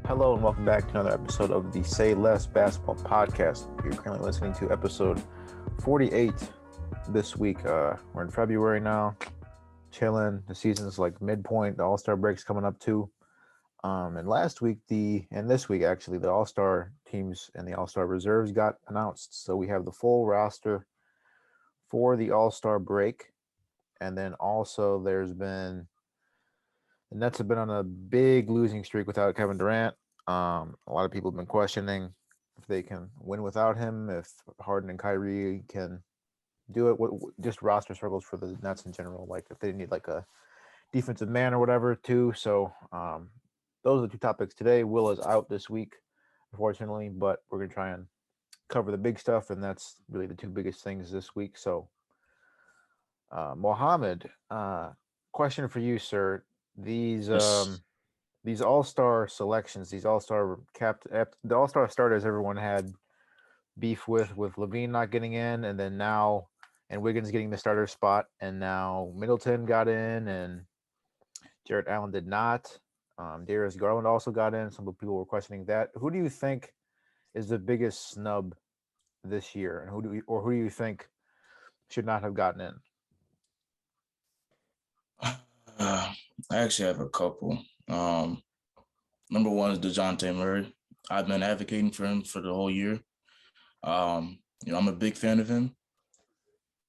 Hello and welcome back to another episode of the Say Less Basketball Podcast. You're currently listening to episode 48 this week. We're in February now, chilling. The season's like midpoint. The All-Star break's coming up too. And this week actually, the All-Star teams and the All-Star reserves got announced. So we have the full roster for the All-Star break. And then also the Nets have been on a big losing streak without Kevin Durant. A lot of people have been questioning if they can win without him, if Harden and Kyrie can do it. Just roster struggles for the Nets in general, like if they need like a defensive man or whatever too. So those are the two topics today. Will is out this week, unfortunately, but we're gonna try and cover the big stuff, and that's really the two biggest things this week. So, Mohammed, question for you, sir. These Yes. these all-star selections, these all-star the all-star starters everyone had beef with Levine not getting in, and then now and Wiggins getting the starter spot, and now Middleton got in and Jarrett Allen did not. Darius Garland also got in. Some people were questioning that. Who do you think is the biggest snub this year, and who do you think should not have gotten in? I actually have a couple. Um, Number one is DeJounte Murray. I've been advocating for him for the whole year. I'm a big fan of him.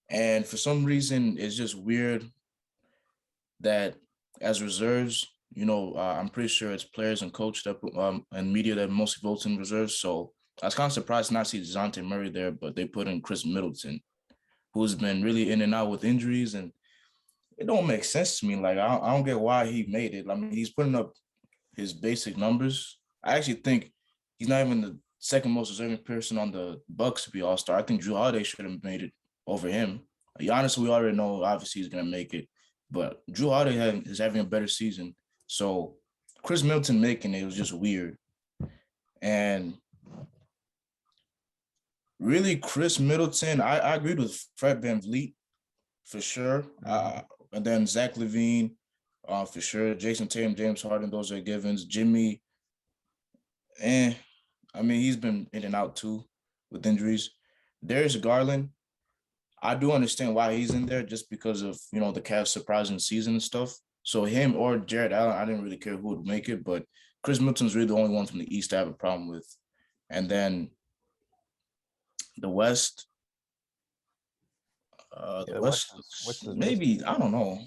And for some reason, it's just weird that as reserves, I'm pretty sure it's players and coach that and media that mostly votes in reserves. So I was kind of surprised to not see DeJounte Murray there, but they put in Chris Middleton, who's been really in and out with injuries, and it don't make sense to me. Like I don't get why he made it. I mean, he's putting up his basic numbers. I actually think he's not even the second most deserving person on the Bucks to be All Star. I think Drew Holiday should have made it over him. Giannis, we already know obviously he's gonna make it, but Drew Holiday is having a better season. So Chris Middleton making it was just weird. And really, Chris Middleton, I agreed with Fred VanVleet for sure. And then Zach Levine, for sure. Jason Tatum, James Harden, those are givens. Jimmy, eh. I mean, he's been in and out too with injuries. Darius Garland, I do understand why he's in there just because of, the Cavs' surprising season and stuff. So him or Jared Allen, I didn't really care who would make it, but Chris Middleton's really the only one from the East I have a problem with. And then the West, the Yeah, West, What's the best? maybe, I don't know.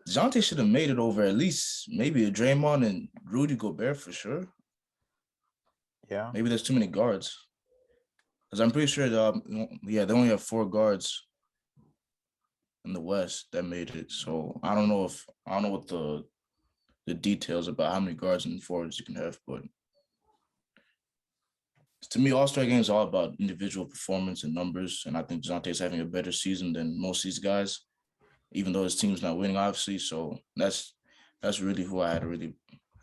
Dejounte should have made it over at least maybe a Draymond and Rudy Gobert for sure. Yeah. Maybe there's too many guards because I'm pretty sure they only have four guards in the West that made it. So I don't know what the details about how many guards and forwards you can have, but to me, All Star games are all about individual performance and numbers, and I think Dejounte is having a better season than most of these guys, even though his team's not winning, obviously. So that's really who I had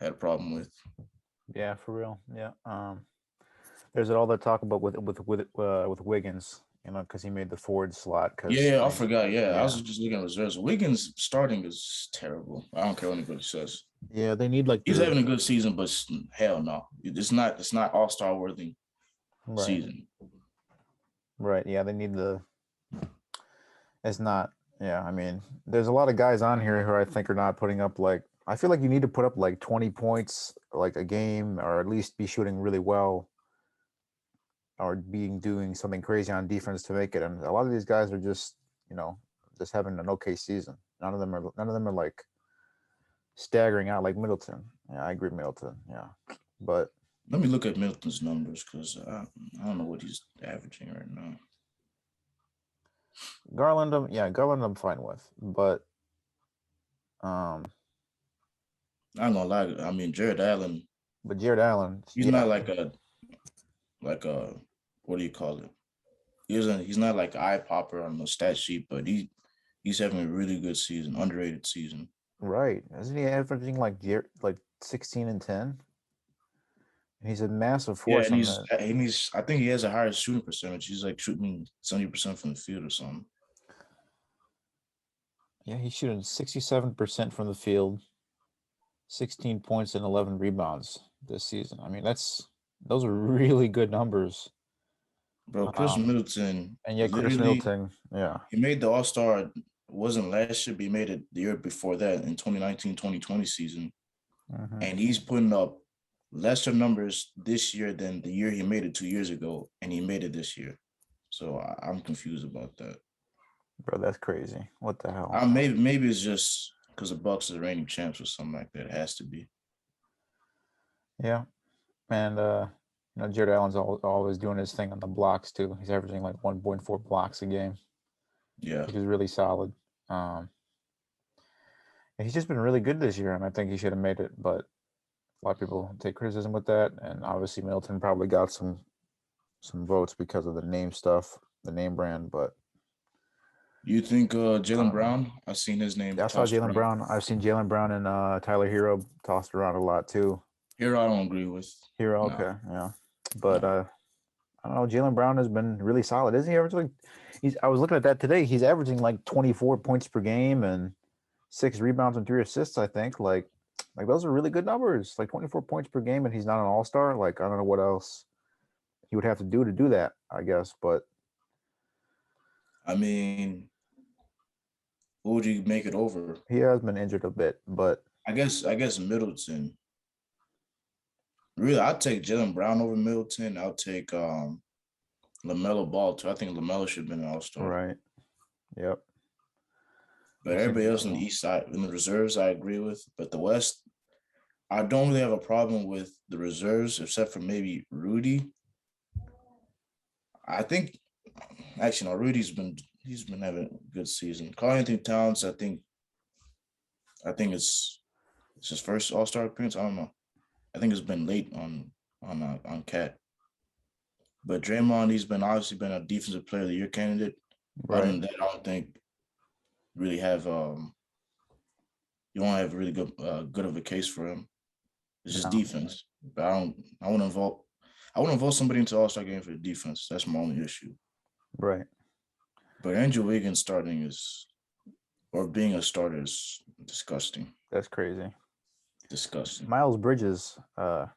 a problem with. Yeah, for real. Yeah. There's all that talk about with Wiggins, because he made the forward slot. Because Yeah, I forgot. Yeah, I yeah, was just looking at reserves. Wiggins starting is terrible. I don't care what anybody says. yeah, they need like He's the having a good season, but hell no, it's not All Star worthy right, season. right. Yeah, they need the. It's not. Yeah, I mean, there's a lot of guys on here who I think are not putting up like. I feel like you need to put up like 20 points like a game, or at least be shooting really well, or being doing something crazy on defense to make it. And a lot of these guys are just, you know, just having an okay season. None of them are like staggering out like Middleton. Yeah, I agree, Middleton. Yeah, but Let me look at Middleton's numbers because I don't know what he's averaging right now. Garland, I'm fine with, but um, I'm not gonna lie. I mean, Jared Allen, but Jared Allen, he's yeah, not like a what do you call it? He's not like an eye popper on the stat sheet, but he's having a really good season, underrated season. right. Isn't he averaging like 16 and 10? He's a massive Yeah, force on that. and he's I think he has a higher shooting percentage. He's like shooting 70% from the field or something. Yeah, he's shooting 67% from the field, 16 points and 11 rebounds. this season. I mean, those are really good numbers. Bro, Chris Middleton And yet Chris literally Middleton, yeah, he made the All-Star wasn't last year, but he made it the year before that in 2019-2020 season. And he's putting up lesser numbers this year than the year he made it 2 years ago, and he made it this year. So I'm confused about that. bro, that's crazy. What the hell? Maybe it's just because the Bucks are the reigning champs or something like that. It has to be. Yeah, and Jared Allen's always doing his thing on the blocks too. He's averaging like 1.4 blocks a game, Yeah. which is really solid. And he's just been really good this year, and I think he should have made it. But a lot of people take criticism with that, and obviously Middleton probably got some votes because of the name stuff, the name brand. But You think Jalen Brown? I've seen his name I saw tossed Jalen around. Brown. I've seen Jalen Brown and Tyler Hero tossed around a lot too. Here I don't agree with. Hero, No, okay, yeah, but no. I don't know. Jalen Brown has been really solid. Isn't he averaging like I was looking at that today. He's averaging like 24 points per game and 6 rebounds and 3 assists, I think. Like those are really good numbers. Like 24 points per game, and he's not an all-star. Like I don't know what else he would have to do that, I guess. But I mean, who would you make it over? he has been injured a bit, but I guess Middleton. Really, I'd take Jalen Brown over Middleton. I'll take LaMelo Ball too. I think LaMelo should have been an all-star. right. Yep. But everybody else on the East side, in the reserves, I agree with. But the West, I don't really have a problem with the reserves, except for maybe Rudy. I think, actually, no, he's been having a good season. Karl-Anthony Towns, I think it's his first All Star appearance. I don't know. I think it's been late on Cat. But Draymond, he's been obviously been a defensive player of the year candidate. Other Right. than that, I don't think really have you don't have really good of a case for him. It's just No. defense. But I wouldn't vote somebody into All-Star game for the defense. That's my only issue. Right. But Andrew Wiggins being a starter is disgusting. That's crazy. Disgusting. Miles Bridges, I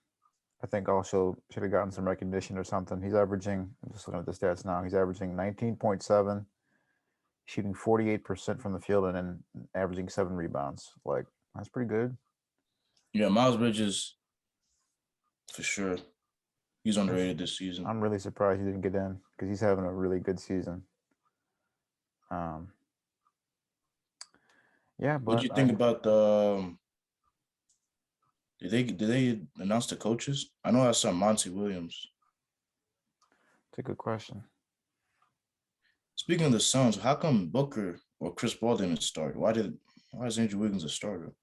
think also should have gotten some recognition or something. He's averaging, I'm just looking at the stats now, he's averaging 19.7, shooting 48% from the field, and then averaging 7 rebounds. Like, that's pretty good. Yeah, Miles Bridges, for sure. He's underrated this season. I'm really surprised he didn't get in because he's having a really good season. Yeah, but What do you think about the? Did they announce the coaches? I know I saw Monty Williams. It's a good question. Speaking of the Suns, how come Booker or Chris Paul didn't start? Why is Andrew Wiggins a starter?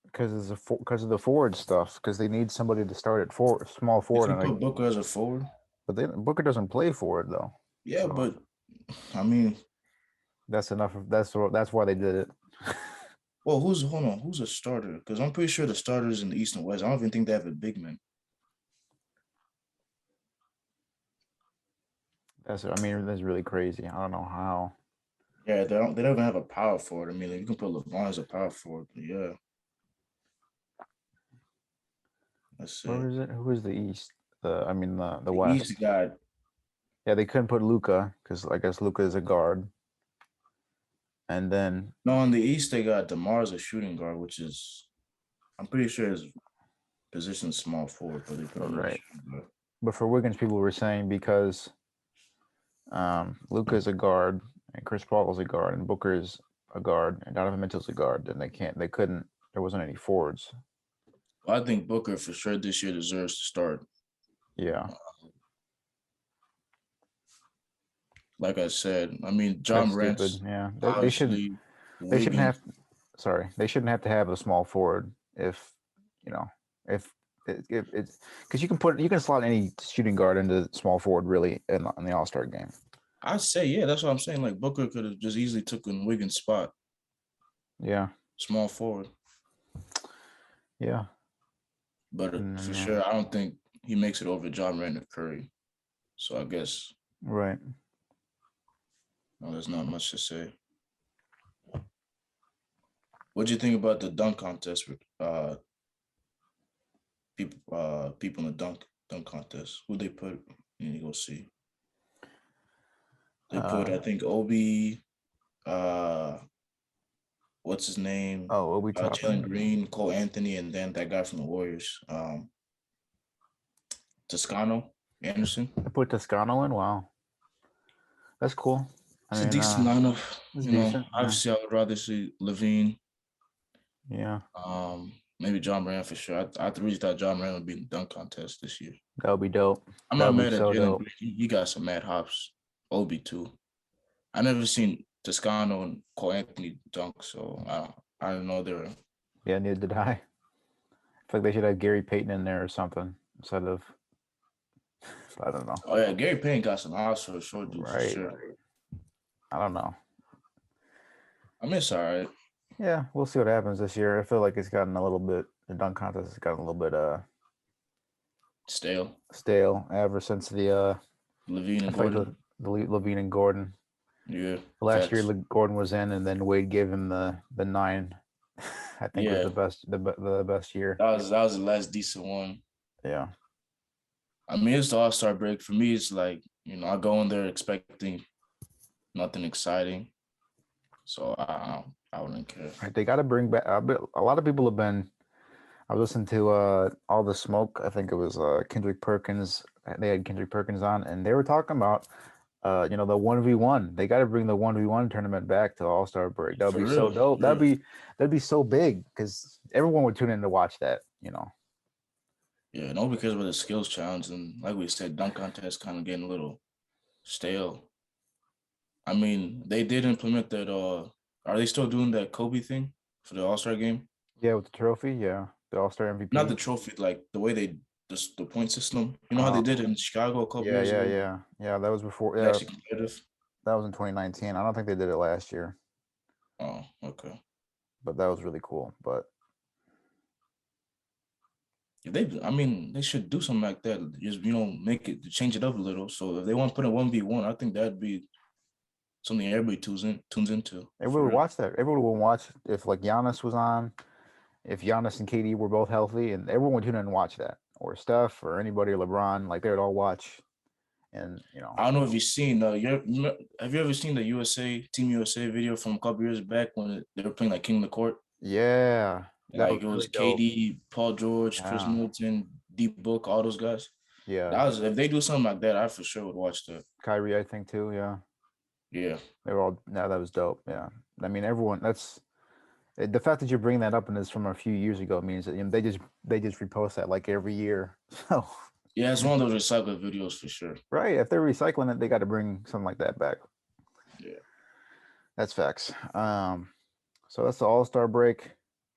Because of the forward stuff. Because they need somebody to start at small You forward, can put Booker as a forward. But Booker doesn't play forward though. Yeah, so, but I mean, that's enough. That's why they did it. Well, who's a starter? Because I'm pretty sure the starters in the East and West, I don't even think they have a big man. That's really crazy. I don't know how. Yeah, they don't even have a power forward. I mean, like, you can put LeBron as a power forward, but yeah. Let's see. Where is it? Who is the East? The the West. East got. Yeah, they couldn't put Luka because I guess Luka is a guard. And then No, in the East they got DeMar as a shooting guard, which is, I'm pretty sure his position is small forward, but they put him right. But for Wiggins, people were saying because Luka is a guard and Chris Paul is a guard and Booker is a guard and Donovan Mitchell's a guard, then there wasn't any forwards. Well, I think Booker for sure this year deserves to start. Yeah. Like I said, I mean, John Morant's they shouldn't have to have a small forward if it's because you can slot any shooting guard into small forward really in the All-Star game. I'd say, yeah, that's what I'm saying. Like Booker could have just easily taken Wiggins' spot. Yeah. Small forward. Yeah. But for sure, I don't think he makes it over John Morant or Curry. So I guess. Right. No, there's not much to say. What do you think about the dunk contest? people in the dunk contest. Who they put? You need to go see. They put, I think, Obi, uh, what's his name? Obi Jalen Toppin. Green, Cole Anthony, and then that guy from the Warriors, Toscano Anderson. I put Toscano in. Wow, that's cool. I It's a mean, decent lineup. it's decent. Yeah. Obviously, I would rather see Levine. Yeah, Maybe John Moran for sure. I really thought John Moran would be in the dunk contest this year. that would be dope. I'm That not would be mad at so Jalen dope. Green. He got some mad hops. Obi too. I never seen Toscano and Cole Anthony dunk, so I don't know they're. Yeah, neither did I. I feel like they should have Gary Payton in there or something instead of. I don't know. Oh yeah, Gary Payne got some hops for a short dude for Right. sure. I don't know. I mean, it's all right. Yeah, we'll see what happens this year. I feel like it's gotten a little bit. The dunk contest has gotten a little bit Stale. ever since the Levine I and think Gordon. the Levine and Gordon. Yeah. Last year, Facts. Gordon was in, and then Wade gave him the 9. I think was Yeah. the best year. That was the last decent one. Yeah. I mean, it's the All-Star break. For me, it's like, I go in there expecting nothing exciting. So I wouldn't care. Right, they got to bring back. A lot of people have been. I was listening to All the Smoke. I think it was Kendrick Perkins. They had Kendrick Perkins on, and they were talking about the 1v1. They got to bring the 1v1 tournament back to All Star break. That would For be so real. dope. For real. That'd be so big because everyone would tune in to watch that. Yeah, no, because of the skills challenge, and like we said, dunk contest kind of getting a little stale. I mean, they did implement that. Are they still doing that Kobe thing for the All-Star game? Yeah, with the trophy. Yeah, the All Star MVP. Not the trophy, like the way they the point system. You know how they did it in Chicago a couple Yeah, years yeah, ago? yeah, yeah. That was before. It's Yeah, actually competitive. that was in 2019. I don't think they did it last year, Oh, okay. but that was really cool. But If they should do something like that. Just make it change it up a little. So if they want to put a 1v1, I think that'd be something everybody tunes into. everyone would watch that. Everyone would watch if like Giannis was on, if Giannis and KD were both healthy, and everyone would tune in and watch that, or Steph, or anybody, or LeBron. Like they would all watch, and I don't know if you've seen. Have you ever seen the Team USA video from a couple years back when they were playing like King of the Court? Yeah, that Like was it was really dope. KD, Paul George, Chris Yeah, Middleton, Deep Book, all those guys. yeah. If they do something like that, I for sure would watch that. Kyrie, I think too. Yeah, Yeah. they were all. Yeah, that was dope. Yeah, I mean, everyone. That's the fact that you're bringing that up and it's from a few years ago means that they just repost that like every year. So Yeah, it's one of those recycled videos for sure. right, if they're recycling it, they got to bring something like that back. Yeah. That's facts. So that's the All Star break.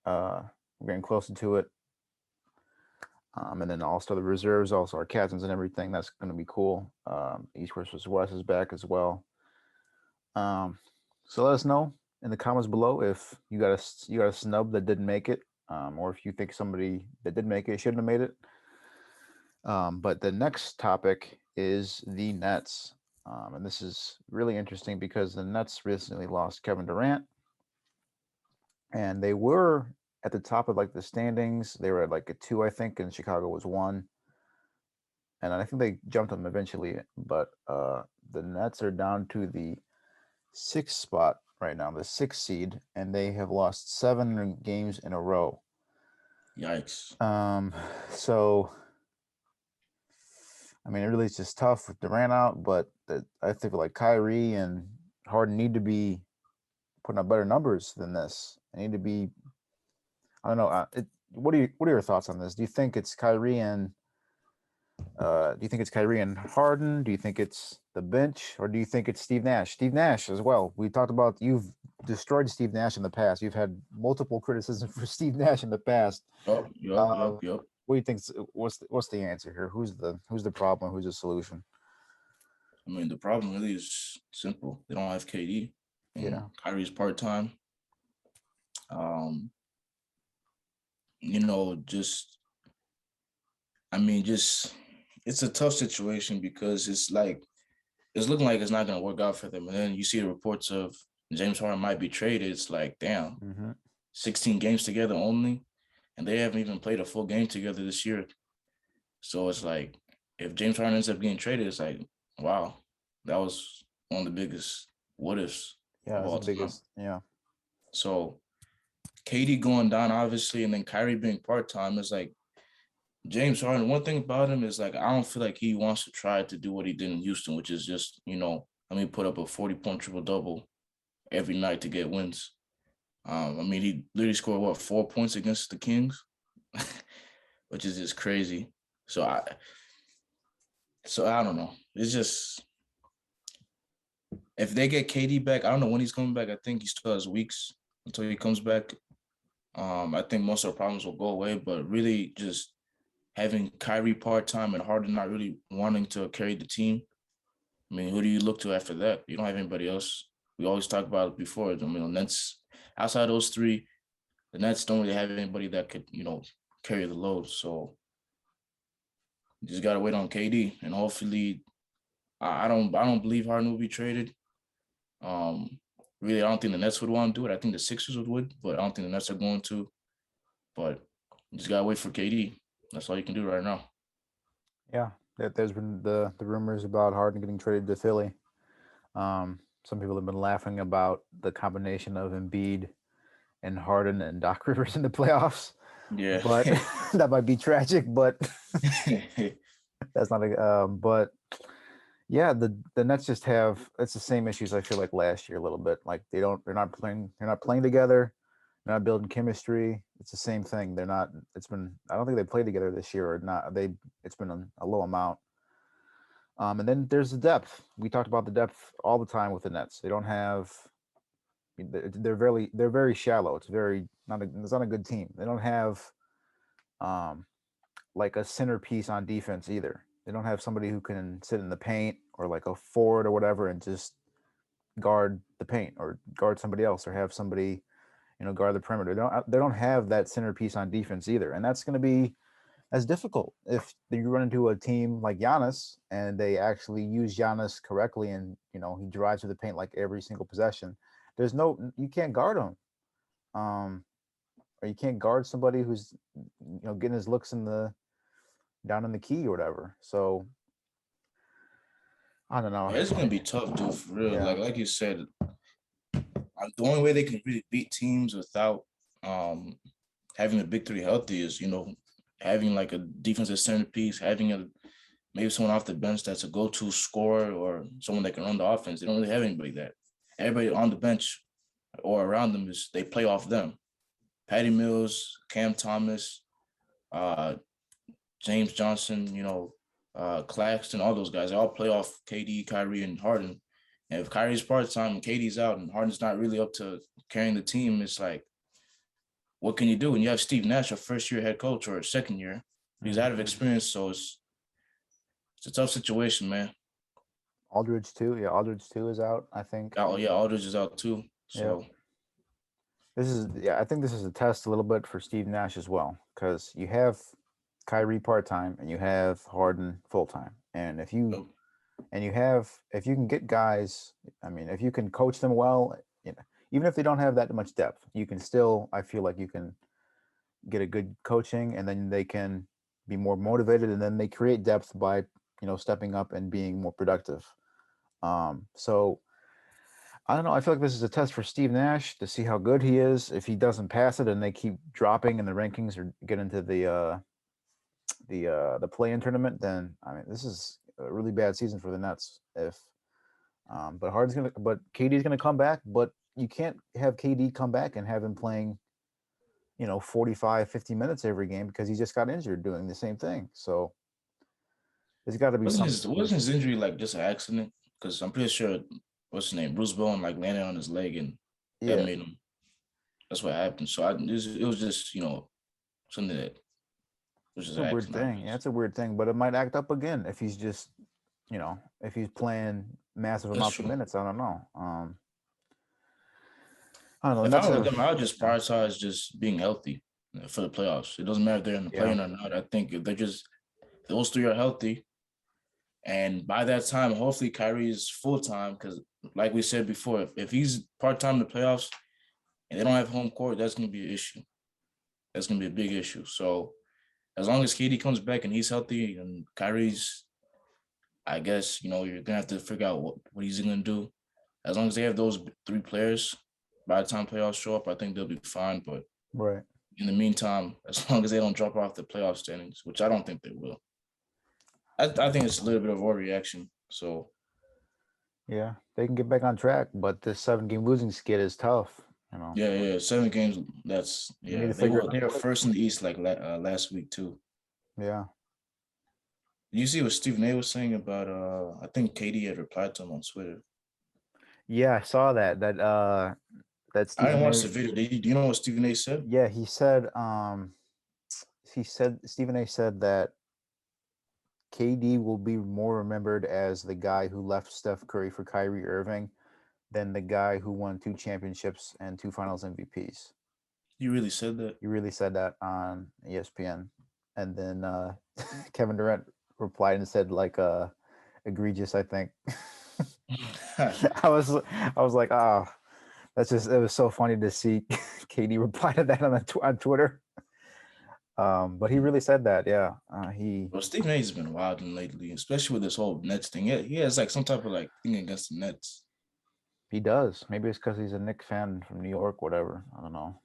We're getting closer to it. And then also the reserves, also our captains and everything. That's going to be cool. East versus West is back as well. So let us know in the comments below if you got a snub that didn't make it, or if you think somebody that did make it shouldn't have made it. But the next topic is the Nets, and this is really interesting because the Nets recently lost Kevin Durant, and they were at the top of like the standings. They were at like a 2, I think, and Chicago was 1. And I think they jumped them eventually, but the Nets are down to the 6th spot right now, the 6th seed, and they have lost 7 games in a row. Yikes. So I mean, it really is just tough with Durant out, but I think like Kyrie and Harden need to be putting up better numbers than this. They need to be. I don't know. What are your thoughts on this? Do you think it's Kyrie and Harden? Do you think it's the bench, or do you think it's Steve Nash? Steve Nash as well. We talked about you've destroyed Steve Nash in the past. You've had multiple criticisms for Steve Nash in the past. Yep. What do you think? What's the answer here? Who's the problem? Who's the solution? I mean, the problem really is simple. They don't have KD. And Kyrie's part-time. It's a tough situation because it's looking like it's not going to work out for them. And then you see the reports of James Harden might be traded. It's like, damn, 16 games together only. and they haven't even played a full game together this year. So it's like, if James Harden ends up getting traded, it's like, wow, that was one of the biggest what ifs Yeah, of it's the all time. biggest. Yeah. So KD going down, obviously, and then Kyrie being part time is like James Harden. One thing about him is like I don't feel like he wants to try to do what he did in Houston, which is just put up a 40-point triple double every night to get wins. He literally scored 4 points against the Kings, which is just crazy. So I don't know. It's just if they get KD back, I don't know when he's coming back. I think he still has weeks until he comes back. I think most of the problems will go away, but really just having Kyrie part time and Harden not really wanting to carry the team. I mean, who do you look to after that? You don't have anybody else. We always talk about it before. I mean, the Nets, outside those three, the Nets don't really have anybody that could, carry the load. So you just gotta wait on KD, and hopefully, I don't believe Harden will be traded. Really, I don't think the Nets would want to do it. I think the Sixers would, but I don't think the Nets are going to. But you just gotta wait for KD. That's all you can do right now. Yeah. There's been the rumors about Harden getting traded to Philly. Some people have been laughing about the combination of Embiid and Harden and Doc Rivers in the playoffs, Yeah. but that might be tragic. But that's not a. But yeah, the Nets just have it's the same issues I feel like last year a little bit. Like they're not playing together, they're not building chemistry. It's the same thing. They're not. It's been I don't think they played together this year or not. It's been a low amount. And then there's the depth. We talked about the depth all the time with the Nets. They don't have. They're very shallow. It's not a good team. They don't have um like a centerpiece on defense either. They don't have somebody who can sit in the paint or like a forward or whatever and just guard the paint or guard somebody else or have somebody guard the perimeter. They don't have that centerpiece on defense either, and that's going to be as difficult if you run into a team like Giannis and they actually use Giannis correctly and he drives to the paint like every single possession. You can't guard him, or you can't guard somebody who's getting his looks in the down in the key or whatever. So I don't know. Yeah, it's gonna be tough, dude. For real. Yeah. Like you said, the only way they can really beat teams without um having the big three healthy is having like a defensive centerpiece, having maybe someone off the bench that's a go-to scorer or someone that can run the offense. They don't really have anybody that. Everybody on the bench or around them they play off them. Patty Mills, Cam Thomas, uh, James Johnson, Claxton, all those guys, they all play off KD, Kyrie, and Harden. And if Kyrie's part time and KD's out and Harden's not really up to carrying the team, it's like, what can you do? And you have Steve Nash, a first year head coach or a second year. He's out of experience, so it's a tough situation, man. Aldridge too. Yeah, Aldridge too is out, I think. Oh yeah, Aldridge is out too. Yeah. So I think this is a test a little bit for Steve Nash as well, because you have Kyrie part time and you have Harden full time, and if you can get guys, I mean, if you can coach them well, even if they don't have that much depth, you can still, I feel like you can get a good coaching, and then they can be more motivated, and then they create depth by stepping up and being more productive. So I don't know. I feel like this is a test for Steve Nash to see how good he is. If he doesn't pass it and they keep dropping in the rankings or get into the play-in tournament, then I mean this is a really bad season for the Nets. But KD's gonna come back. But you can't have KD come back and have him playing 45, 50 minutes every game because he just got injured doing the same thing. So there's got to be wasn't some. his injury like just an accident? Because I'm pretty sure what's his name, Bruce Bowen, like landed on his leg and that Yeah, made him. That's what happened. So it was just something that was just it's a an weird accident, I thing. Yeah, guess. it's a weird thing, but it might act up again if he's just if he's playing massive That's amounts of true. minutes. I don't know. If I Nets was have them, I would just yeah, prioritize just being healthy for the playoffs. It doesn't matter if they're in the yeah. play-in or not. I think if those three are healthy, and by that time, hopefully Kyrie is full time because, like we said before, if he's part time in the playoffs and they don't have home court, that's going to be an issue. that's gonna be a big issue. So as long as KD comes back and he's healthy and Kyrie's, I guess, you're gonna have to figure out what he's gonna do. As long as they have those three players, by the time playoffs show up, I think they'll be fine. But Right. in the meantime, as long as they don't drop off the playoff standings, which I don't think they will, I think it's a little bit of overreaction. So Yeah, they can get back on track, but this 7-game losing skid is tough. yeah, 7 games. They need to They figure it were out quick. first in the East like last week too. Yeah. You see what Stephen A was saying about I think KD had replied to him on Twitter. Yeah, I saw that. That I Stephen didn't watch A. the video. Do you know what Stephen A said? Yeah, he said Stephen A said that KD will be more remembered as the guy who left Steph Curry for Kyrie Irving than the guy who won 2 championships and 2 finals MVPs. You really said that? He really said that on ESPN. And then Kevin Durant replied and said like egregious, I think. I was like, oh, it was so funny to see KD reply to that on Twitter. But he really said that, yeah. Well, Stephen A's been wilding lately, especially with this whole Nets thing. Yeah, he has like some type of like thing against the Nets. He does. Maybe it's because he's a Knicks fan from New York, whatever. I don't know.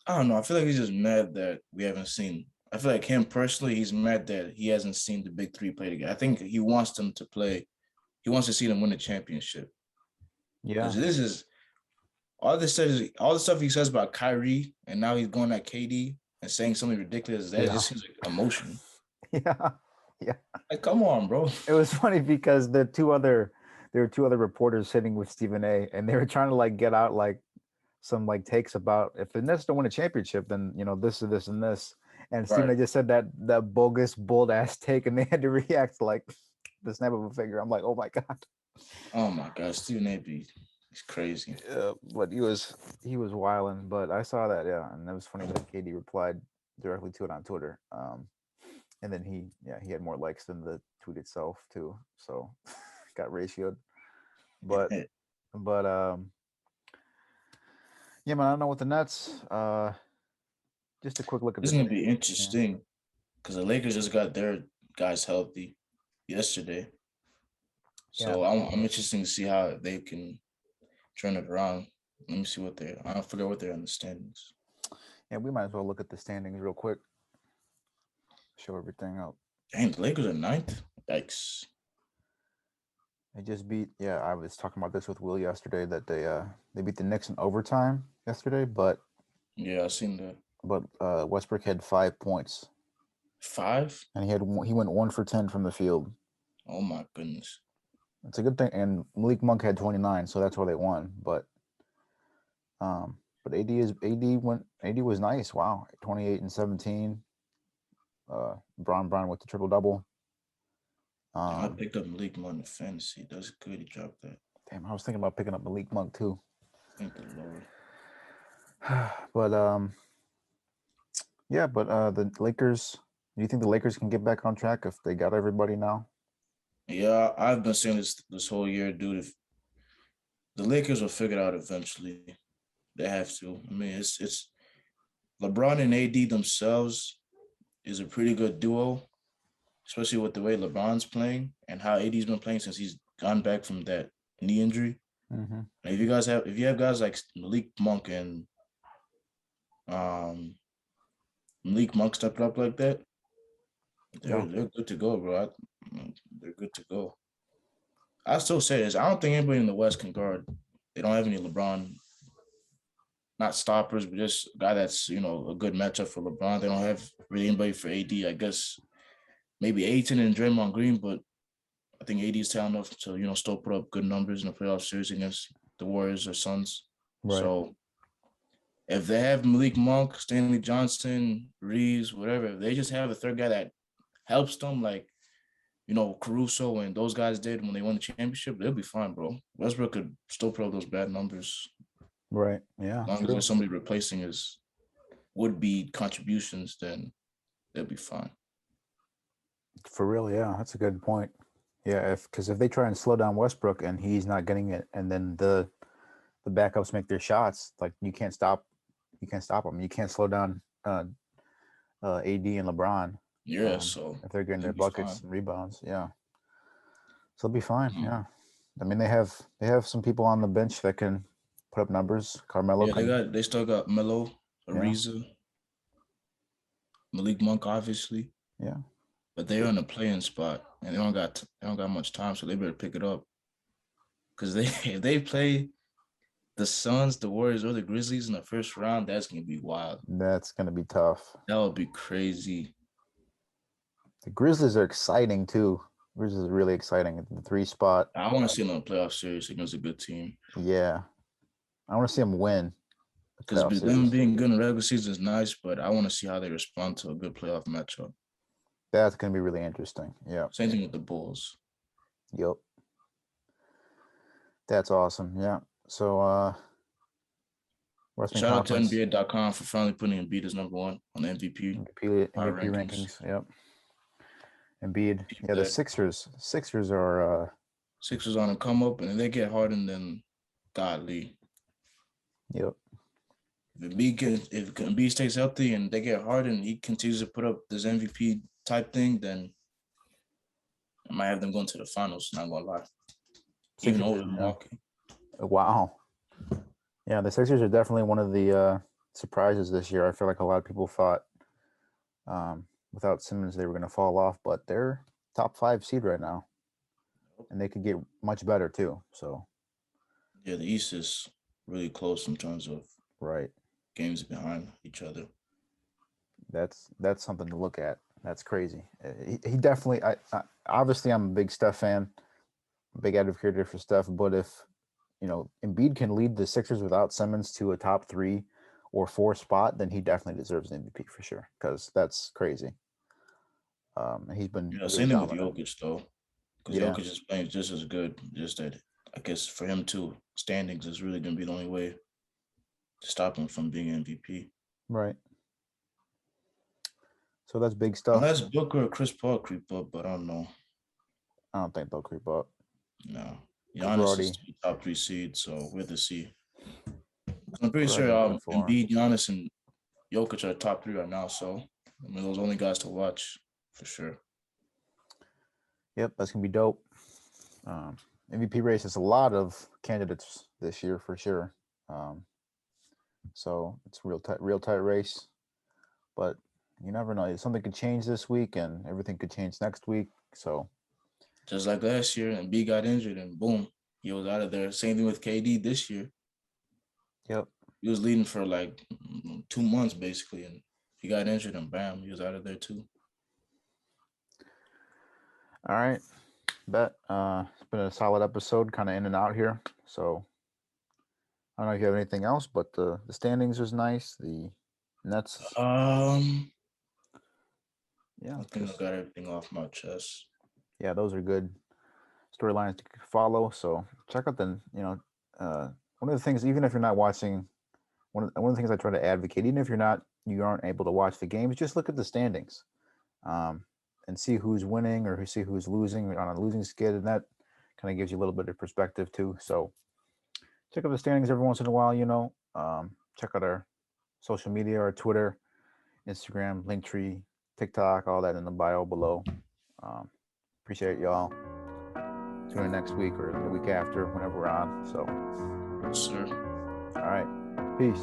I don't know. I feel like he's just mad that we haven't seen. I feel like him personally, he's mad that he hasn't seen the big three play together. I think he wants them to play. He wants to see them win the championship. Yeah. Because this is all the stuff he says about Kyrie, and now he's going at KD and saying something ridiculous. That just seems like emotion. Yeah. Yeah. Like, come on, bro. It was funny because there were 2 other reporters sitting with Stephen A, and they were trying to like get out like some like takes about if the Nets don't win a championship, then this or this and this. And Stephen A just said that bogus, bold ass take, and they had to react like the snap of a finger. I'm like, oh my god. Oh my god, Stephen A. He's crazy. But he was wilding. But I saw that, yeah, and it was funny that KD replied directly to it on Twitter. And then he had more likes than the tweet itself too, so got ratioed. But yeah, man, I don't know what the Nets. Just a quick look at this. Is gonna be interesting because the Lakers just got their guys healthy yesterday, so I'm interested to see how they can turn it around. Let me see I forget what they're in the standings. Yeah, we might as well look at the standings real quick. Show everything up. Dang, the Lakers are 9th. Yikes. They just beat. Yeah, I was talking about this with Will yesterday that they beat the Knicks in overtime yesterday, but yeah, I seen that. But Westbrook had 5 points. 5? And he went 1 for 10 from the field. Oh my goodness. It's a good thing. And Malik Monk had 29, so that's why they won. But AD was nice. Wow, 28 and 17. Brown with the triple double. I picked up Malik Monk in fantasy. That's good. He dropped that. Damn, I was thinking about picking up Malik Monk too. Thank the Lord. But yeah, but the Lakers. Do you think the Lakers can get back on track if they got everybody now? Yeah, I've been saying this whole year, dude. If the Lakers will figure it out eventually, they have to. I mean, it's LeBron and AD themselves is a pretty good duo, especially with the way LeBron's playing and how AD's been playing since he's gone back from that knee injury. Mm-hmm. And if you have guys like Malik Monk and Malik Monk stepped up like that, they're good to go, bro. They're good to go. I still say this. I don't think anybody in the West can guard. They don't have any LeBron, not stoppers, but just a guy that's, a good matchup for LeBron. They don't have really anybody for AD. I guess maybe Ayton and Draymond Green, but I think AD is talented enough to, still put up good numbers in the playoff series against the Warriors or Suns. Right. So if they have Malik Monk, Stanley Johnson, Reeves, whatever, if they just have a third guy that helps them, like, Caruso and those guys did when they won the championship, they'll be fine, bro. Westbrook could still put up those bad numbers. Right. Yeah. As long as there's somebody replacing his would-be contributions, then they'll be fine. For real, yeah. That's a good point. Yeah, because if they try and slow down Westbrook and he's not getting it, and then the backups make their shots, like you can't stop them. You can't slow down AD and LeBron. Yeah, so If they're getting they'll their be fine. buckets and rebounds, yeah, so they'll be fine. Mhm. Yeah, I mean they have some people on the bench that can put up numbers. Carmelo Yeah, can, they still got Melo, yeah, Ariza, Malik Monk, obviously, yeah. but they're in a playing spot and they don't got much time, so they better pick it up because they if they play the Suns, the Warriors, or the Grizzlies in the first round, that's gonna be wild. That's gonna be tough. That would be crazy. The Grizzlies are exciting too. Grizzlies is really exciting. The 3 spot. I want to see them in a playoff series against a good team Yeah, I want to see them win the because playoff them series. being good in the regular season is nice, but I want to see how they respond to a good playoff matchup. That's gonna be really interesting. Yeah. Same thing with the Bulls. Yep. That's awesome. Yeah. So Western Shout out to Conference NBA.com for finally putting Embiid as number one on the MVP power MVP rankings. rankings. Yep. Embiid. Peep Yeah, the that. Sixers are Sixers on a come up, and if they get Harden, then godly. yep. If Embiid stays healthy and they get Harden, and he continues to put up this MVP type thing, then I might have them going to the finals. Not gonna lie, even Sixers over are, yeah. Milwaukee. Wow. Yeah, the Sixers are definitely one of the surprises this year. I feel like a lot of people thought without Simmons they were going to fall off, but they're top 5 seed right now, and they could get much better too. So Yeah, the East is really close in terms of right, games behind each other. that's something to look at. That's crazy. He definitely. I obviously I'm a big Steph fan, big advocate for Steph, but if Embiid can lead the Sixers without Simmons to a top 3 or 4 spot, then he definitely deserves an MVP for sure. Because that's crazy. He's been Yeah, really same thing with dominant. Jokic though, because Yeah, Jokic is playing just as good. Just that I guess for him too, standings is really gonna be the only way to stop him from being MVP. right. So that's big stuff. Unless Booker or Chris Paul creep up, but I don't know. I don't think they'll creep up No, because we're Giannis is already the top three seed, so we're the C. I'm pretty we're sure already in the 4. Embiid, Giannis, and Jokic are top three right now. So I mean, those are only guys to watch for sure. Yep, that's gonna be dope. MVP race is a lot of candidates this year for sure. Um, so it's real tight race. But you never know. Something could change this week, and everything could change next week. So Just like last year, Embiid got injured, and boom, he was out of there. Same thing with KD this year. yep. He was leading for like 2 months basically, and he got injured, and bam, he was out of there too. All right. Bet. It's been a solid episode, kind of in and out here. So I don't know if you have anything else, but the standings was nice. The Nets, Um, yeah, I think I got everything off my chest. yeah, those are good storylines to follow. So check out uh, one of the things, even if you're not watching, one of the things I try to advocate, even if you aren't able to watch the games, just look at the standings, um, and see who's winning or see who's losing on a losing skid, and that kind of gives you a little bit of perspective too. So check out the standings every once in a while. Check out our social media, our Twitter, Instagram, Linktree, TikTok, all that in the bio below. Um, Appreciate y'all. Tune in next week or the week after, whenever we're on. So, Yes, sir. all right. Peace.